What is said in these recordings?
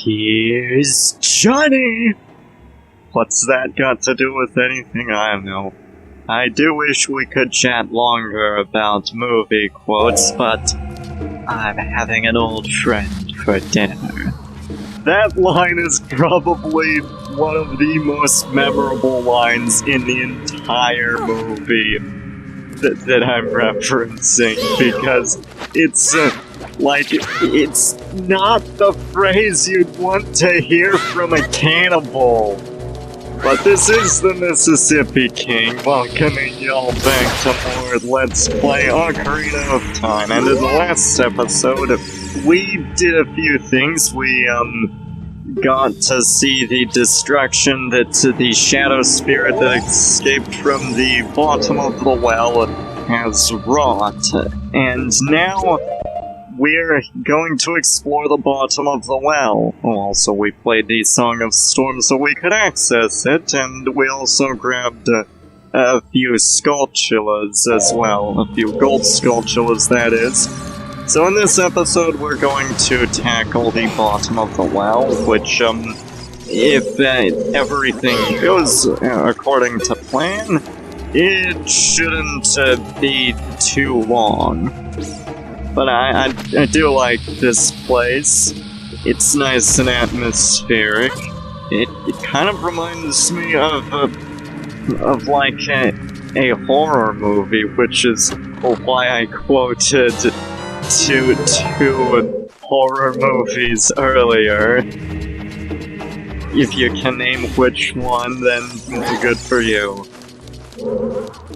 Here's Johnny! What's that got to do with anything? I don't know. I do wish we could chat longer about movie quotes, but I'm having an old friend for dinner. That line is probably one of the most memorable lines in the entire movie that I'm referencing, because it's it's not the phrase you'd want to hear from a cannibal. But this is the Mississippi King, welcoming y'all back to more Let's Play Ocarina of Time. And in the last episode, we did a few things. We, got to see the destruction that the shadow spirit that escaped from the bottom of the well has wrought. And now we're going to explore the bottom of the well. Also, we played the Song of Storm so we could access it, and we also grabbed a few Skulltulas as well. A few Gold Skulltulas, that is. So in this episode, we're going to tackle the bottom of the well, which, if everything goes according to plan, it shouldn't be too long. But I do like this place. It's nice and atmospheric. It kind of reminds me of like a horror movie, which is why I quoted two horror movies earlier. If you can name which one, then good for you.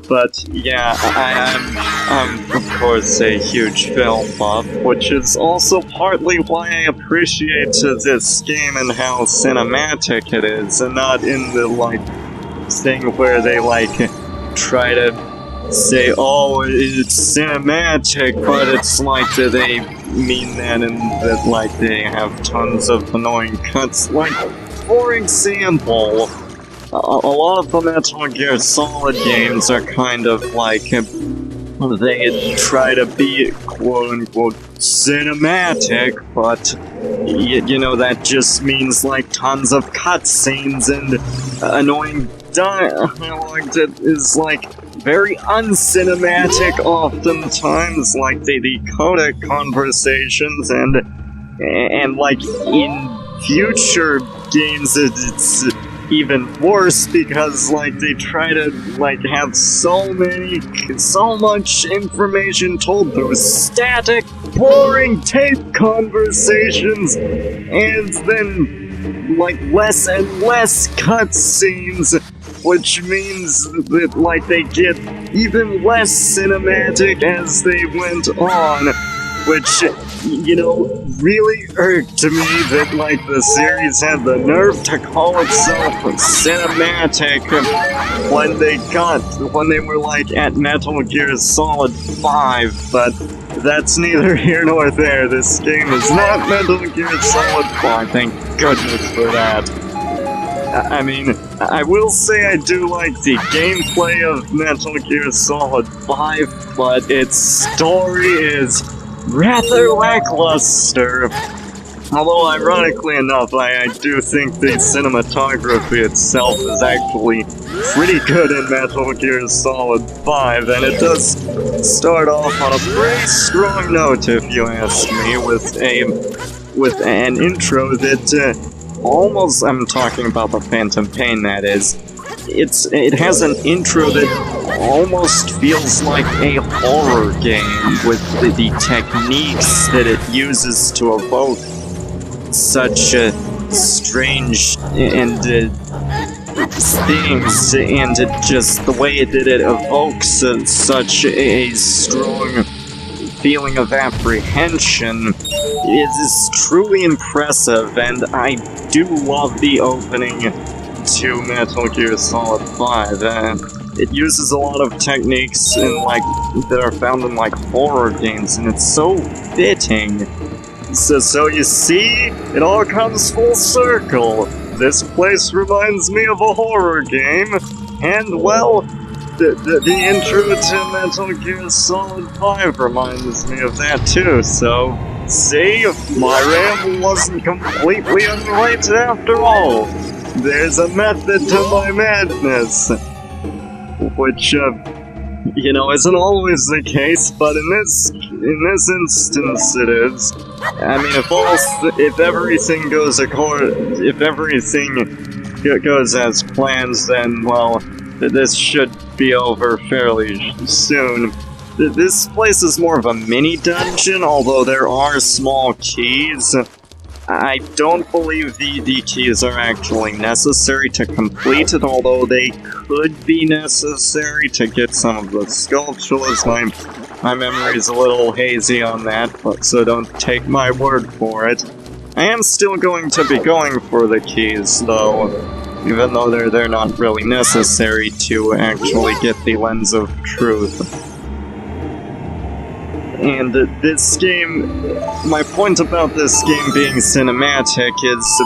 But yeah, I'm of course a huge film buff, which is also partly why I appreciate this game and how cinematic it is, and not in the thing where they try to say, oh, it's cinematic, but it's like that they mean that and that they have tons of annoying cuts. For example, a lot of the Metal Gear Solid games are kind of they try to be quote-unquote cinematic, but you know, that just means tons of cutscenes and annoying dialogue that is very uncinematic oftentimes, the codec conversations, and in future games it's even worse, because they try to have so much information told through static, boring tape conversations, and then less and less cutscenes, which means that they get even less cinematic as they went on, which, you know, really irked me that the series had the nerve to call itself cinematic when they were at Metal Gear Solid 5, but that's neither here nor there. This game is not Metal Gear Solid 5, thank goodness for that. I mean, I will say I do like the gameplay of Metal Gear Solid 5, but its story is rather lackluster. Although, ironically enough, I do think the cinematography itself is actually pretty good in Metal Gear Solid 5, and it does start off on a pretty strong note, if you ask me, with an intro that almost, I'm talking about the Phantom Pain, that is. It has an intro that almost feels like a horror game, with the techniques that it uses to evoke such strange and things, and just the way that it evokes such a strong feeling of apprehension is truly impressive, and I do love the opening to Metal Gear Solid 5. It uses a lot of techniques that are found in horror games, and it's so fitting. So you see, it all comes full circle. This place reminds me of a horror game, and well, the intro to Metal Gear Solid 5 reminds me of that too, so See, my ramble wasn't completely unrelated after all. There's a method to my madness. Which, you know, isn't always the case, but in this instance it is. I mean, if everything goes as planned, then, well, this should be over fairly soon. This place is more of a mini-dungeon, although there are small keys. I don't believe the keys are actually necessary to complete it, although they could be necessary to get some of the Skulltulas. My memory's a little hazy on that, but so don't take my word for it. I am still going to be going for the keys, though, even though they're not really necessary to actually get the Lens of Truth. And this game, my point about this game being cinematic is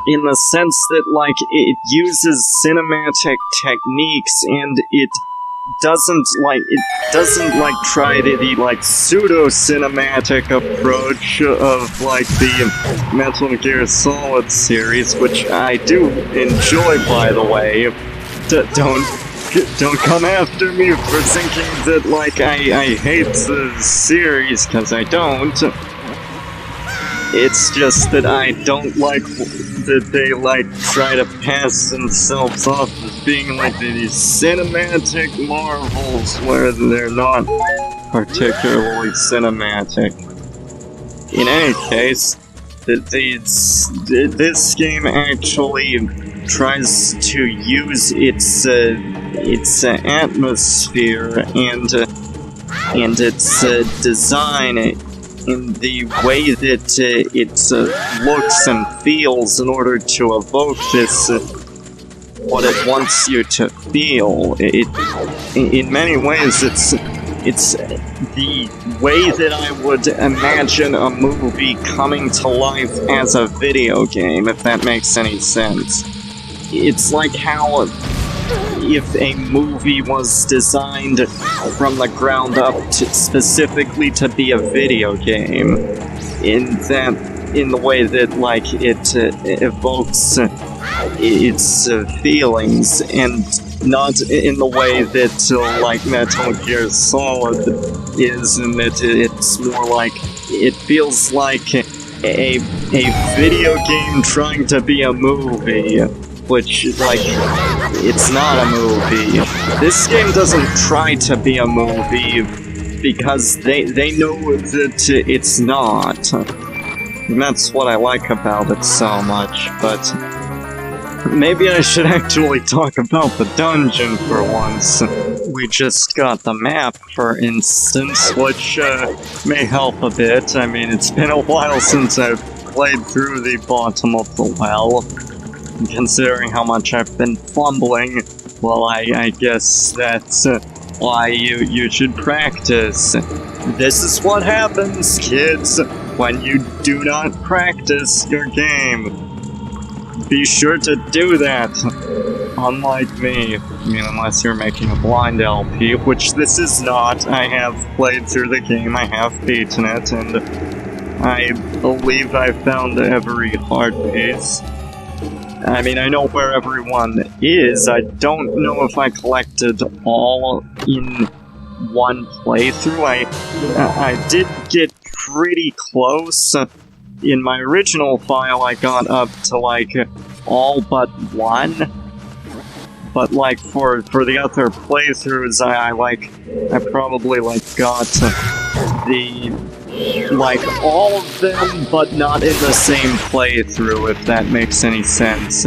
in the sense that, like, it uses cinematic techniques and it doesn't try the, like, pseudo-cinematic approach of, like, the Metal Gear Solid series, which I do enjoy, by the way. Don't come after me for thinking that, like, I hate the series, because I don't. It's just that I don't like that they, like, try to pass themselves off as being, like, these cinematic marvels where they're not particularly cinematic. In any case, this game actually tries to use its atmosphere and its design in the way that it looks and feels in order to evoke this what it wants you to feel. In many ways, it's the way that I would imagine a movie coming to life as a video game, if that makes any sense. It's like how if a movie was designed from the ground up specifically to be a video game, in the way that, like, it evokes its feelings, and not in the way that like Metal Gear Solid is, in that it's more like it feels like a video game trying to be a movie. Which, like, it's not a movie. This game doesn't try to be a movie because they know that it's not. And that's what I like about it so much, but maybe I should actually talk about the dungeon for once. We just got the map, for instance, which may help a bit. I mean, it's been a while since I've played through the bottom of the well. Considering how much I've been fumbling, well, I guess that's why you should practice. This is what happens, kids, when you do not practice your game. Be sure to do that. Unlike me, I mean, unless you're making a blind LP, which this is not. I have played through the game, I have beaten it, and I believe I found every hard piece. I mean, I know where everyone is. I don't know if I collected all in one playthrough. I did get pretty close. In my original file, I got up to, like, all but one. But, like, for the other playthroughs, I probably, like, got like, all of them, but not in the same playthrough, if that makes any sense.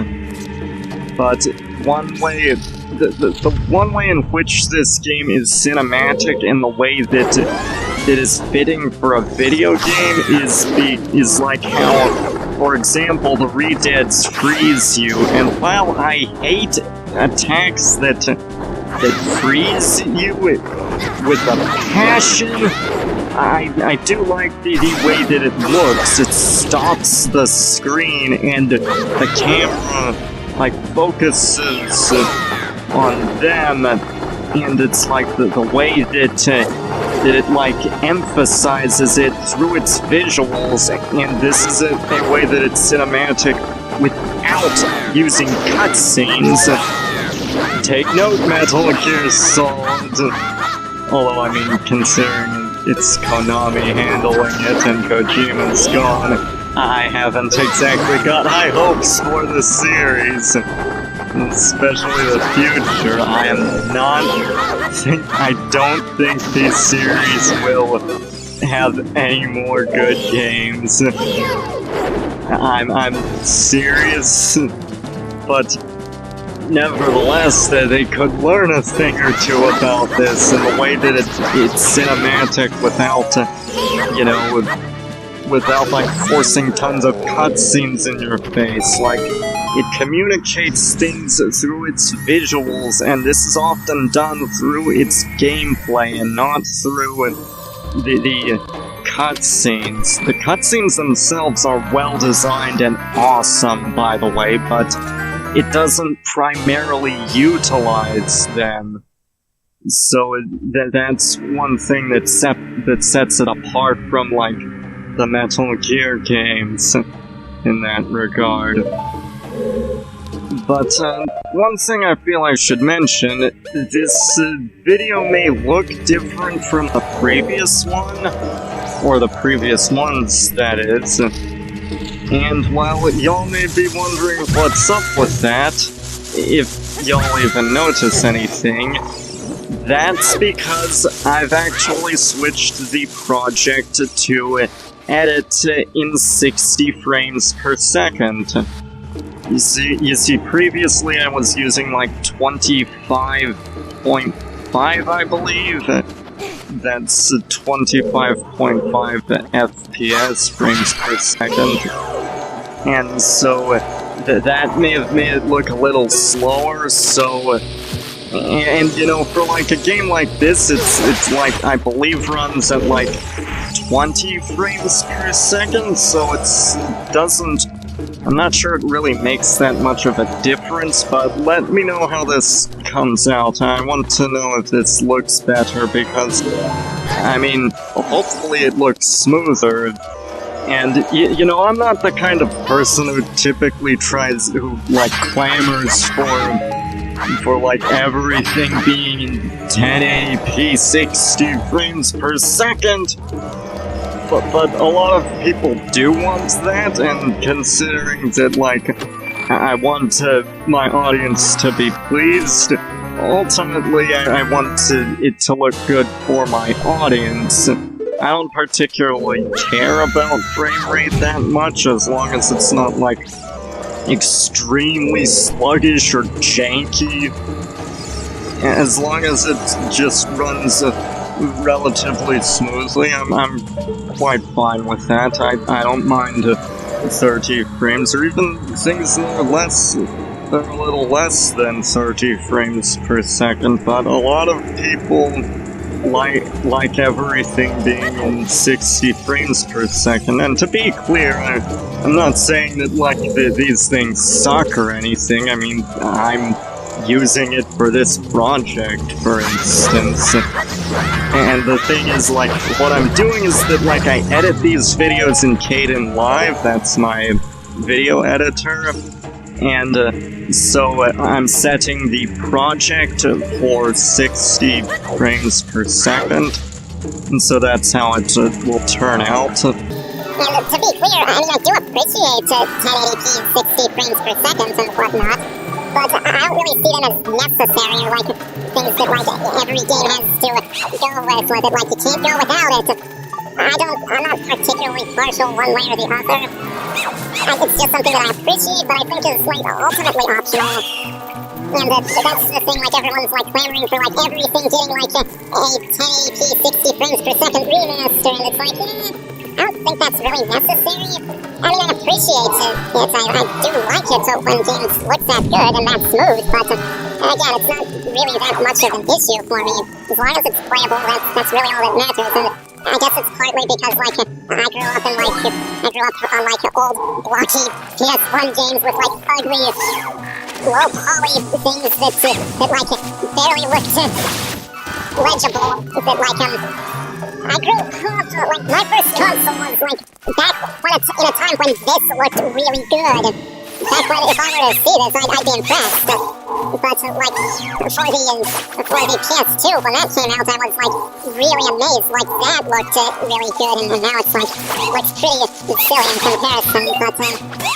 But one way, the one way in which this game is cinematic, and the way that it is fitting for a video game is like how, for example, the Redeads freeze you, and while I hate attacks that freeze you with a passion, I do like the way that it looks. It stops the screen and the camera, like, focuses on them, and it's like the way that that it, like, emphasizes it through its visuals, and this is a way that it's cinematic without using cutscenes. Take note, Metal Gear Solid. Although, I mean, considering it's Konami handling it and Kojima's gone, I haven't exactly got high hopes for the series. Especially the future. I don't think this series will have any more good games. I'm serious, but nevertheless, they could learn a thing or two about this in the way that it's cinematic without, you know, without, like, forcing tons of cutscenes in your face. Like, it communicates things through its visuals, and this is often done through its gameplay and not through the cutscenes. The cutscenes themselves are well designed and awesome, by the way, but it doesn't primarily utilize them. So that's one thing that sets it apart from, like, the Metal Gear games in that regard. But one thing I feel I should mention, this video may look different from the previous one, or the previous ones, that is. And while y'all may be wondering what's up with that, if y'all even notice anything, that's because I've actually switched the project to edit in 60 frames per second. You see, previously I was using like 25.5, I believe. That's 25.5 FPS frames per second. And so that may have made it look a little slower, so... And, you know, for like a game like this, it's like, I believe runs at like 20 frames per second, so it doesn't... I'm not sure it really makes that much of a difference, but let me know how this comes out. I want to know if this looks better, because, I mean, hopefully it looks smoother. And, you know, I'm not the kind of person who typically who clamors for like, everything being in 1080p 60 frames per second. But a lot of people do want that, and considering that, like, I want my audience to be pleased, ultimately I want it to look good for my audience. I don't particularly care about frame rate that much, as long as it's not, like, extremely sluggish or janky. As long as it just runs relatively smoothly, I'm quite fine with that. I don't mind 30 frames, or even things that are a little less than 30 frames per second, but a lot of people like everything being in 60 frames per second. And to be clear, I'm not saying that, like, these things suck or anything. I mean, I'm using it for this project, for instance. And the thing is, like, what I'm doing is that, like, I edit these videos in Kdenlive, that's my video editor, and so I'm setting the project for 60 frames per second, and so that's how it will turn out. And to be clear, I mean, I do appreciate 1080p 60 frames per second and whatnot, but I don't really see them as necessary, or like things that like every game has to go with, or that like you can't go without it. I'm not particularly partial one way or the other. It's just something that I appreciate, but I think is like ultimately optional. And that's the thing, like everyone's like clamoring for like everything getting like a 1080p 60 frames per second remaster, and it's like, I don't think that's really necessary. I mean, I appreciate it. I do like it when games look that good and that smooth, but again, it's not really that much of an issue for me. As long as it's playable, that's really all that matters. And I guess it's partly because, like, I grew up on old blocky PS1 games with like ugly, low poly things that like barely looked legible. That like I grew up, like, my first console was, like, back in a time when this looked really good. Back when, if I were to see this, I'd be impressed. But, like, for the PS2, when that came out, I was, like, really amazed. Like, that looked really good, and now it's, like, looks pretty silly in comparison. But,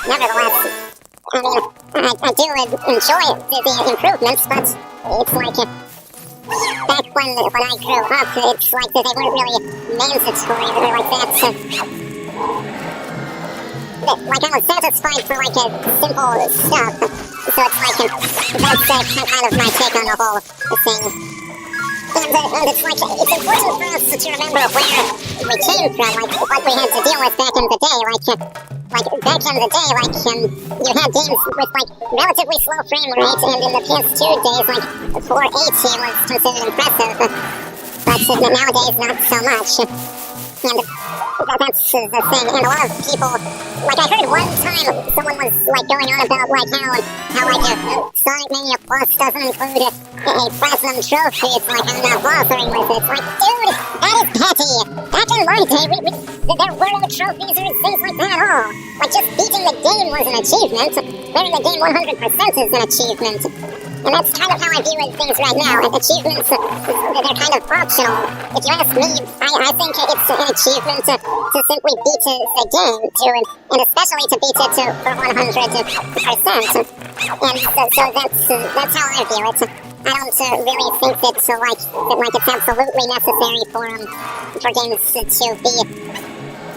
nevertheless, I mean, I do enjoy the improvements, but it's like, back when I grew up, it's like that they weren't really mandatory or like that. Like, I was satisfied for like a simple stuff. So it's like, that's kind of my take on the whole thing. And it's like, it's important for us to remember where we came from, like what we had to deal with back in the day. Like back in the day, like, you had games with, like, relatively slow frame rate, and in the PS2 days, like, 480 was considered impressive, but nowadays, not so much. And that's the thing, and a lot of people, like, I heard one time someone was, like, going on about, like, how like, Sonic Mania Plus doesn't include a platinum trophy. It's like, I'm not bothering with it. It's like, dude, that is petty. Back in my day, there were no trophies or things like that at all. Like, just beating the game was an achievement. Clearing the game 100% is an achievement. And that's kind of how I view things right now. And achievements, they're kind of optional. If you ask me, I think it's an achievement to simply beat the game, and especially to beat it for 100%. And so that's how I view it. I don't really think that it's absolutely necessary for games to be,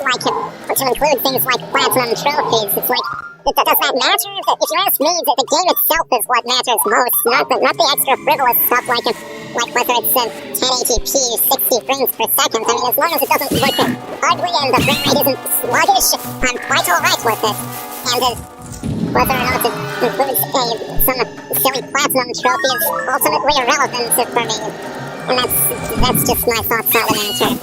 like, to include things like platinum trophies. It's like, does that matter? If you ask me, the game itself is what matters most, not the extra frivolous stuff like whether it's 1080p, 60 frames per second. I mean, as long as it doesn't look ugly and the frame rate isn't sluggish, I'm quite alright with it. And whether or not it includes some silly platinum trophy is ultimately irrelevant for me. And that's just my thoughts on the matter.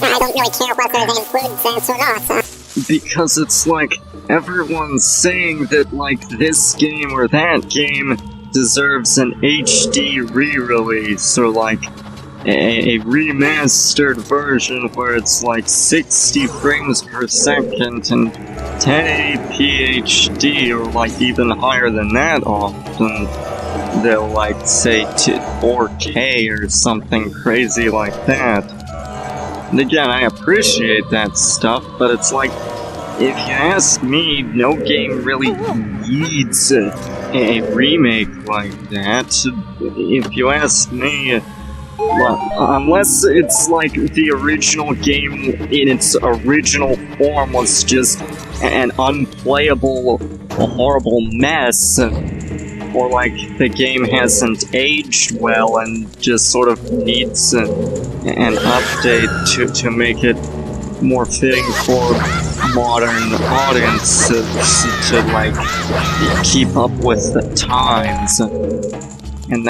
I don't really care whether they include that or not. Because it's like, everyone's saying that, like, this game or that game deserves an HD re-release, or like a remastered version where it's like 60 frames per second and 1080p HD, or like even higher than that often. They'll like say to 4K or something crazy like that. And again, I appreciate that stuff, but it's like, if you ask me, no game really needs a remake like that. If you ask me, unless it's like the original game in its original form was just an unplayable, horrible mess, or like the game hasn't aged well and just sort of needs an update to make it more fitting for modern audiences to like keep up with the times. And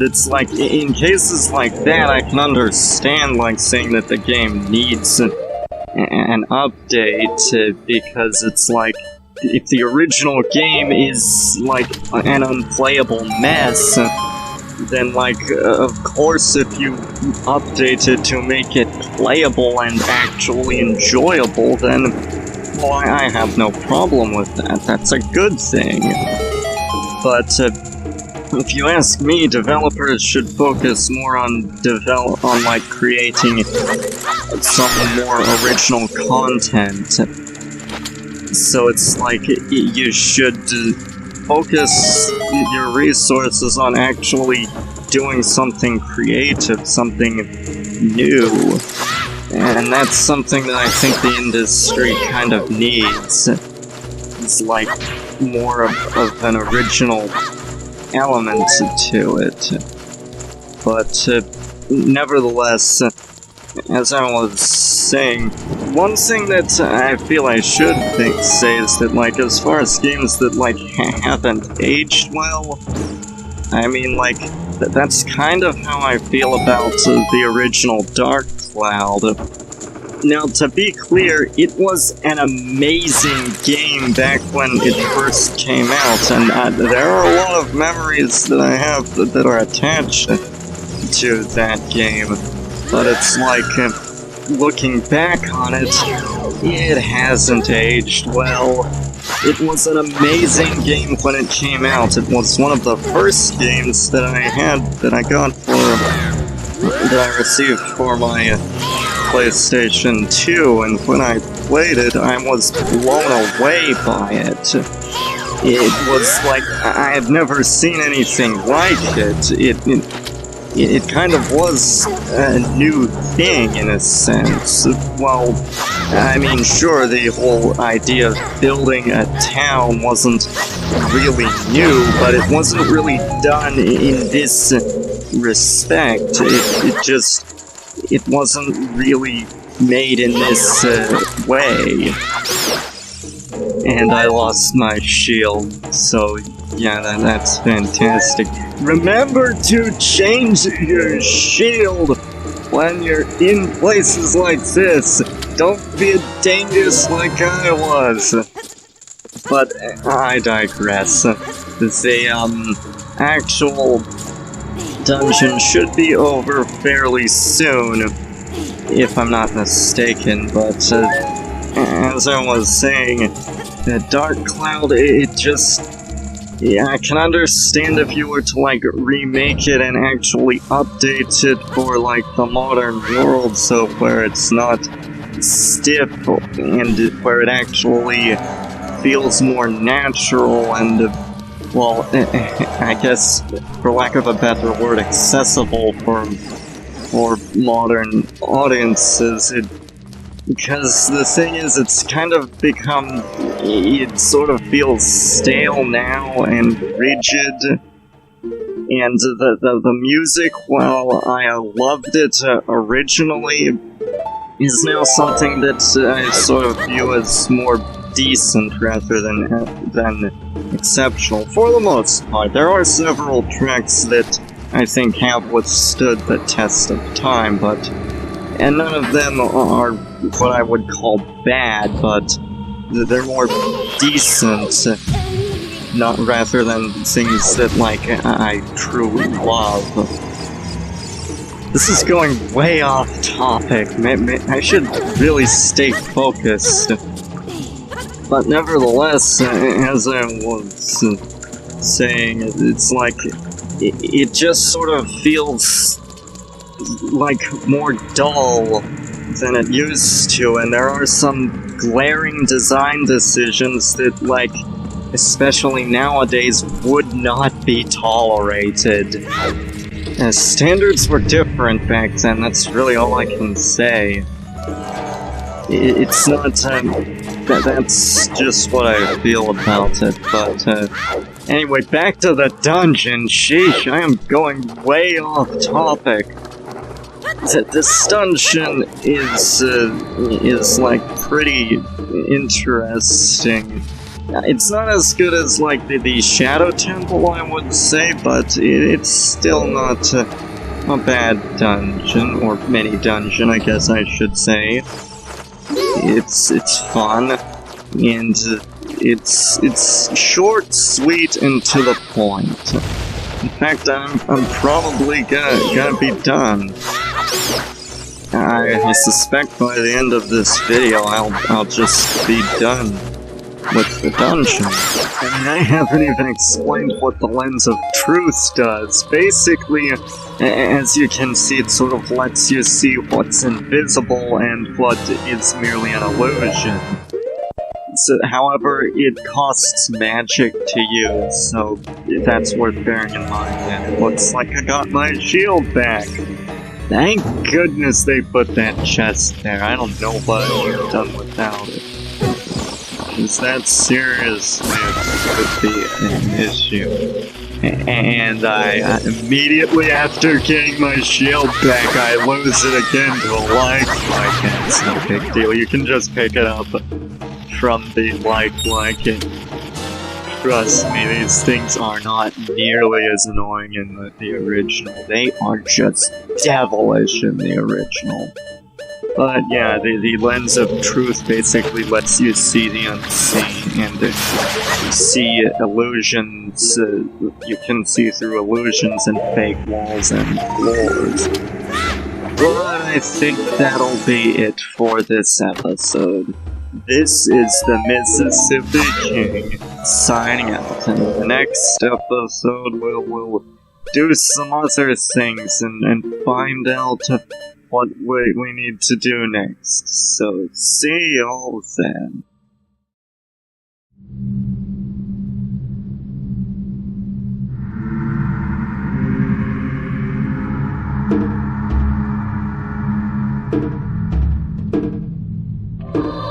it's like, in cases like that, I can understand like saying that the game needs an update, because it's like, if the original game is like an unplayable mess, then like, of course, if you update it to make it playable and actually enjoyable, then, well, I have no problem with that. That's a good thing. But if you ask me, developers should focus more on like creating some more original content. So it's like, you should focus your resources on actually doing something creative, something new. And that's something that I think the industry kind of needs. It's like more of an original element to it. But nevertheless, as I was saying, one thing that I feel I should say is that, like, as far as games that, like, haven't aged well, I mean, like, that's kind of how I feel about the original Dark Cloud. Now, to be clear, it was an amazing game back when it first came out, and there are a lot of memories that I have that are attached to that game. but it's like, looking back on it, it hasn't aged well. It was an amazing game when it came out. It was one of the first games that I received for my PlayStation 2, and when I played it, I was blown away by it. It was like, I had never seen anything like it. It kind of was a new thing, in a sense. Well, I mean, sure, the whole idea of building a town wasn't really new, but it wasn't really done in this respect. It wasn't really made in this way. And I lost my shield, so yeah, that's fantastic. Remember to change your shield when you're in places like this. Don't be a dingus like I was. But I digress. The actual dungeon should be over fairly soon, if I'm not mistaken, but as I was saying, the Dark Cloud, it just... Yeah, I can understand if you were to, like, remake it and actually update it for, like, the modern world, so where it's not stiff and where it actually feels more natural and, well, I guess, for lack of a better word, accessible for modern audiences. Because the thing is, it's kind of become, it sort of feels stale now and rigid, and the music, while I loved it originally, is now something that I sort of view as more decent rather than exceptional, for the most part. There are several tracks that I think have withstood the test of time, and none of them are what I would call bad, but they're more decent, not rather than things that, like, I truly love. This is going way off topic. I should really stay focused. But nevertheless, as I was saying, it's like, it just sort of feels like more dull than it used to, and there are some glaring design decisions that, like, especially nowadays, would not be tolerated. Standards were different back then, that's really all I can say. It's not, that's just what I feel about it, but, anyway, back to the dungeon. Sheesh, I am going way off topic. This dungeon is like pretty interesting. It's not as good as like the Shadow Temple, I would say, but it's still not a bad dungeon, or mini dungeon, I guess I should say. It's fun, and it's short, sweet, and to the point. In fact, I'm probably gonna be done. I suspect by the end of this video, I'll just be done with the dungeon. And I haven't even explained what the Lens of Truth does. Basically, as you can see, it sort of lets you see what's invisible and what is merely an illusion. So, however, it costs magic to use, so that's worth bearing in mind, and it looks like I got my shield back. Thank goodness they put that chest there. I don't know what I would have done without it. Because that seriously could be an issue. And I immediately after getting my shield back, I lose it again to a life. Like, it's no big deal. You can just pick it up from the like, and trust me, these things are not nearly as annoying in the original. They are just devilish in the original. But yeah, the Lens of Truth basically lets you see the unseen, and see illusions. You can see through illusions and fake walls and floors. But I think that'll be it for this episode. This is the Mississippi King signing out, and the next episode we'll do some other things and find out what we need to do next. So see y'all then. You